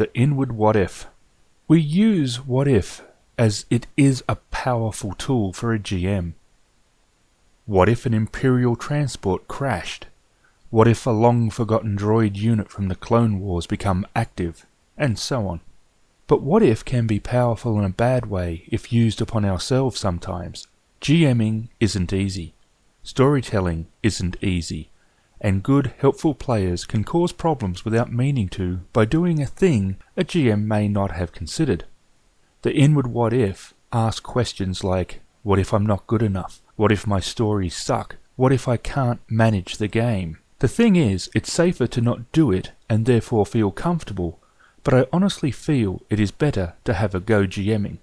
The inward what if. We use what if as it is a powerful tool for a GM. What if an Imperial transport crashed? What if a long-forgotten droid unit from the Clone Wars become active? And so on. But what if can be powerful in a bad way if used upon ourselves sometimes. GMing isn't easy. Storytelling isn't easy. And good, helpful players can cause problems without meaning to by doing a thing a GM may not have considered. The inward what if asks questions like, what if I'm not good enough? What if my stories suck? What if I can't manage the game? The thing is, it's safer to not do it and therefore feel comfortable, but I honestly feel it is better to have a go GMing.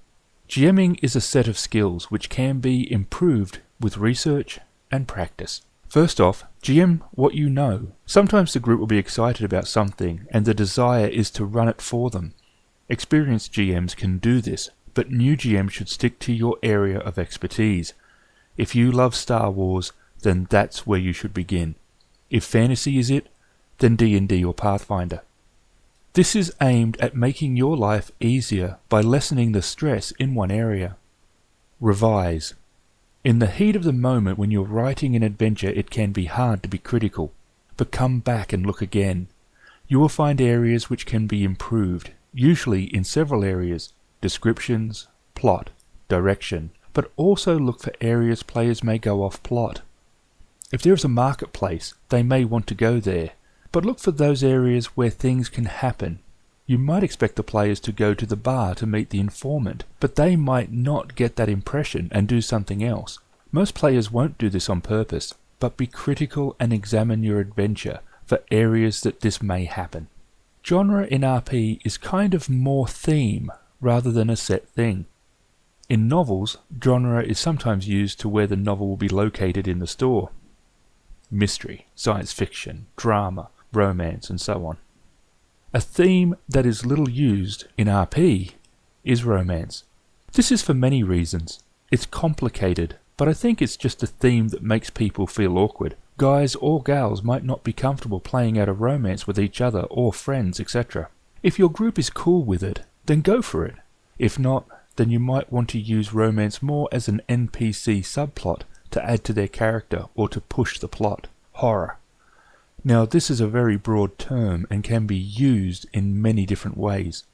GMing is a set of skills which can be improved with research and practice. First off, GM what you know. Sometimes the group will be excited about something and the desire is to run it for them. Experienced GMs can do this, but new GMs should stick to your area of expertise. If you love Star Wars, then that's where you should begin. If fantasy is it, then D&D or Pathfinder. This is aimed at making your life easier by lessening the stress in one area. Revise. In the heat of the moment when you're writing an adventure, it can be hard to be critical, but come back and look again. You will find areas which can be improved, usually in several areas: descriptions, plot, direction, but also look for areas players may go off plot. If there is a marketplace, they may want to go there, but look for those areas where things can happen. You might expect the players to go to the bar to meet the informant, but they might not get that impression and do something else. Most players won't do this on purpose, but be critical and examine your adventure for areas that this may happen. Genre in RP is kind of more theme rather than a set thing. In novels, genre is sometimes used to where the novel will be located in the store. Mystery, science fiction, drama, romance, and so on. A theme that is little used in RP is romance. This is for many reasons. It's complicated, but I think it's just a theme that makes people feel awkward. Guys or gals might not be comfortable playing out a romance with each other or friends, etc. If your group is cool with it, then go for it. If not, then you might want to use romance more as an NPC subplot to add to their character or to push the plot. Horror. Now, this is a very broad term and can be used in many different ways.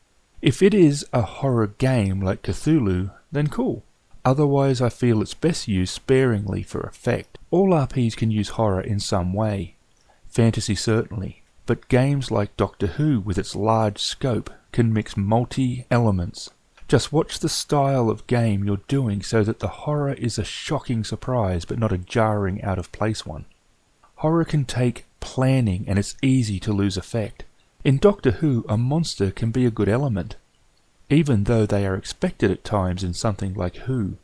If it is a horror game like Cthulhu, then cool. Otherwise, I feel it's best used sparingly for effect. All RPs can use horror in some way. Fantasy certainly, but games like Doctor Who with its large scope can mix multi-elements. Just watch the style of game you're doing so that the horror is a shocking surprise but not a jarring out-of-place one. Horror can take planning and it's easy to lose effect. In Doctor Who, a monster can be a good element, even though they are expected at times in something like Who.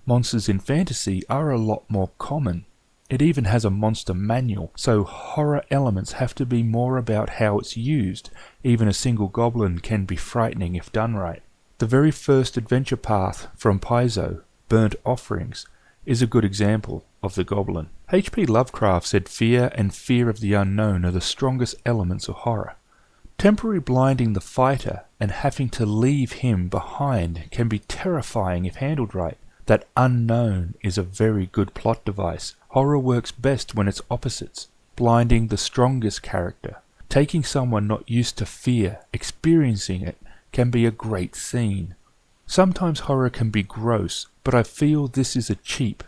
Monsters in fantasy are a lot more common. It even has a monster manual, so horror elements have to be more about how it's used. Even a single goblin can be frightening if done right. The very first adventure path from Paizo, Burnt Offerings, is a good example of the goblin. H.P. Lovecraft said fear and fear of the unknown are the strongest elements of horror. Temporarily blinding the fighter and having to leave him behind can be terrifying if handled right. That unknown is a very good plot device. Horror works best when it's opposites. Blinding the strongest character, taking someone not used to fear, experiencing it, can be a great scene. Sometimes horror can be gross, but I feel this is a cheap.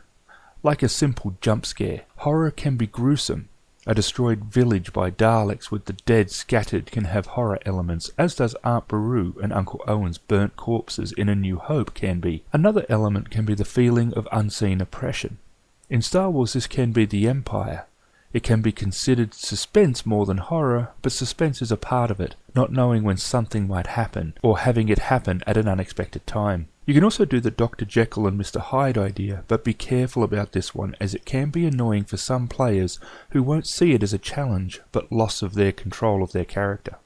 Like a simple jump scare, horror can be gruesome. A destroyed village by Daleks with the dead scattered can have horror elements, as does Aunt Beru and Uncle Owen's burnt corpses in A New Hope can be. Another element can be the feeling of unseen oppression. In Star Wars this can be the Empire. It can be considered suspense more than horror, but suspense is a part of it, not knowing when something might happen, or having it happen at an unexpected time. You can also do the Dr. Jekyll and Mr. Hyde idea, but be careful about this one as it can be annoying for some players who won't see it as a challenge, but loss of their control of their character.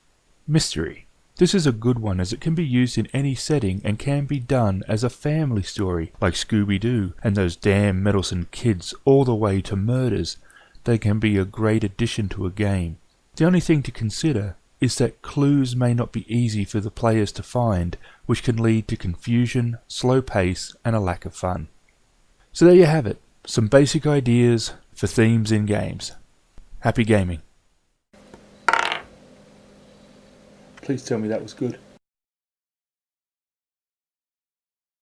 Mystery. This is a good one as it can be used in any setting and can be done as a family story, like Scooby-Doo and those damn meddlesome kids all the way to murders. They can be a great addition to a game. The only thing to consider is that clues may not be easy for the players to find, which can lead to confusion, slow pace, and a lack of fun. So there you have it, some basic ideas for themes in games. Happy gaming. Please tell me that was good.